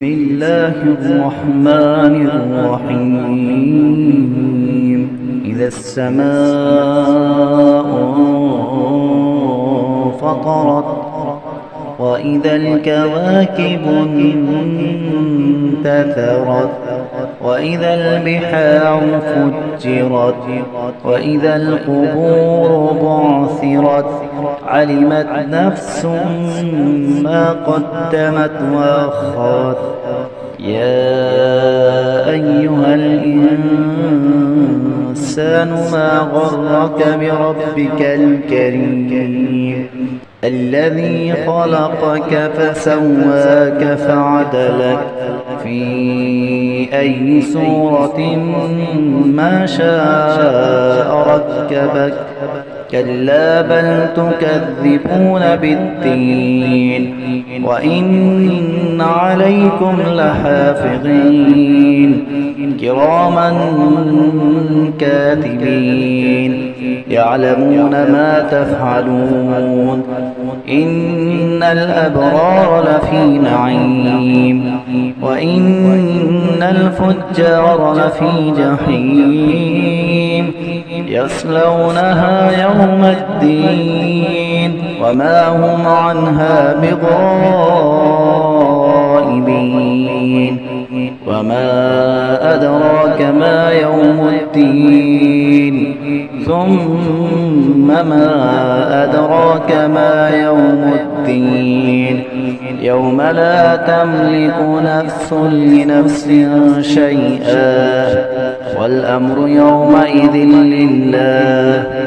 بسم الله الرحمن الرحيم إذا السماء انفطرت وإذا الكواكب انتثرت وإذا البحار فجرت وإذا القبور بعثرت علمت نفس ما قدمت وأخرت يا أيها الإنسان ما غرك بربك الكريم الذي خلقك فسواك فعدلك في أي صورة ما شاء ركبك كلا بل تكذبون بالدين وإن عليكم لحافظين كراما كاتبين يعلمون ما تفعلون إن الأبرار لفي نعيم وإن الفجار لفي جحيم يصلونها يوم الدين وما هم عنها بغائبين وما أدراك ما يوم الدين ثم ما أدراك ما يوم الدين يوم لا تملك نفس لنفس شيئا والأمر يومئذ لله